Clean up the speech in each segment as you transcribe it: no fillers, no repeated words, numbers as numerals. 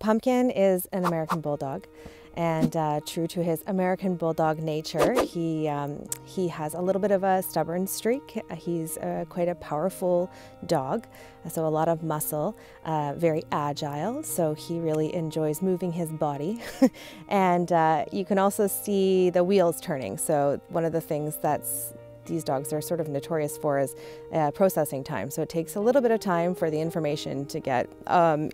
Punkin is an American Bulldog, and true to his American Bulldog nature, he has a little bit of a stubborn streak. He's quite a powerful dog, so a lot of muscle, very agile, so he really enjoys moving his body. And you can also see the wheels turning, so one of the things these dogs are sort of notorious for is processing time. So it takes a little bit of time for the information to get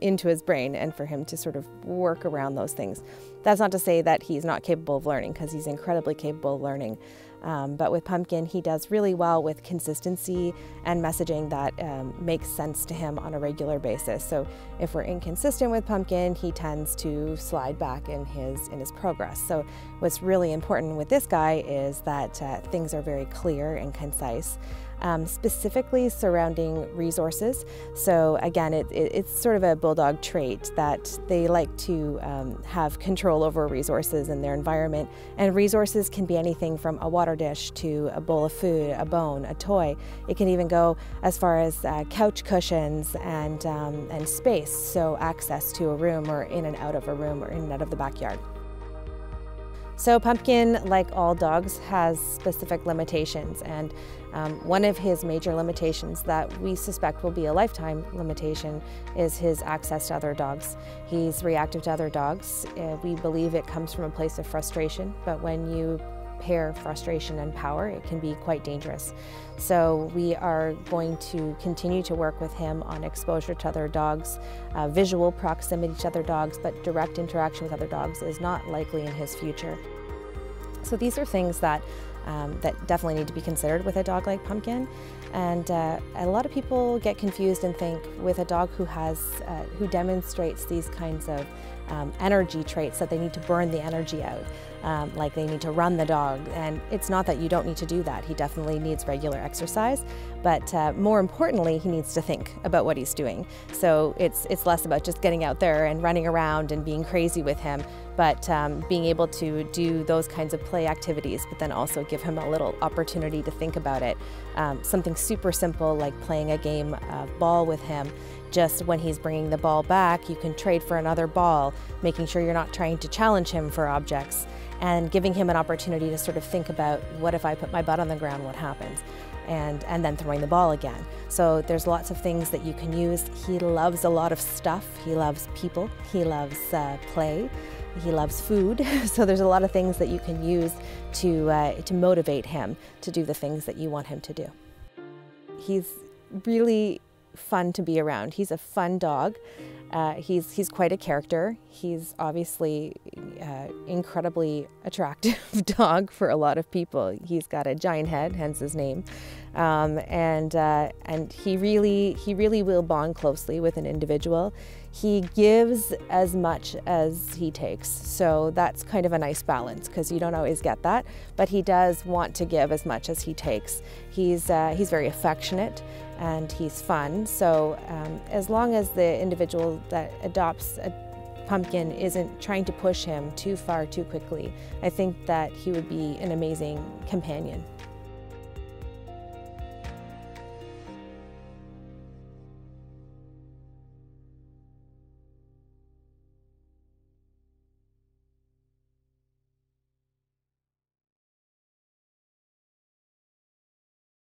into his brain and for him to sort of work around those things. That's not to say that he's not capable of learning, because he's incredibly capable of learning. But with Punkin, he does really well with consistency and messaging that makes sense to him on a regular basis. So if we're inconsistent with Punkin, he tends to slide back in his progress. So what's really important with this guy is that things are very clear and concise. Specifically surrounding resources. So again, it's sort of a bulldog trait that they like to have control over resources in their environment. And resources can be anything from a water dish to a bowl of food, a bone, a toy. It can even go as far as couch cushions and space, so access to a room or in and out of a room or in and out of the backyard. So Punkin, like all dogs, has specific limitations, and one of his major limitations that we suspect will be a lifetime limitation is his access to other dogs. He's reactive to other dogs. We believe it comes from a place of frustration, but when you pair frustration and power, it can be quite dangerous. So we are going to continue to work with him on exposure to other dogs, visual proximity to other dogs, but direct interaction with other dogs is not likely in his future. So these are things that definitely need to be considered with a dog like Punkin. And a lot of people get confused and think with a dog who demonstrates these kinds of energy traits that they need to burn the energy out, like they need to run the dog. And it's not that you don't need to do that. He definitely needs regular exercise, but more importantly, he needs to think about what he's doing. So it's less about just getting out there and running around and being crazy with him, but being able to do those kinds of play activities, but then also give him a little opportunity to think about it. Something super simple like playing a game of ball with him. Just when he's bringing the ball back, you can trade for another ball, making sure you're not trying to challenge him for objects, and giving him an opportunity to sort of think about, what if I put my butt on the ground, what happens? And then throwing the ball again. So there's lots of things that you can use. He loves a lot of stuff. He loves people. He loves play. He loves food. So there's a lot of things that you can use to motivate him to do the things that you want him to do. He's really fun to be around. He's a fun dog. He's quite a character. He's obviously incredibly attractive dog for a lot of people. He's got a giant head, hence his name, and he really will bond closely with an individual. He gives as much as he takes, so that's kind of a nice balance, because you don't always get that, but he does want to give as much as he takes. He's very affectionate and he's fun, so as long as the individual that adopts a Punkin isn't trying to push him too far too quickly, I think that he would be an amazing companion.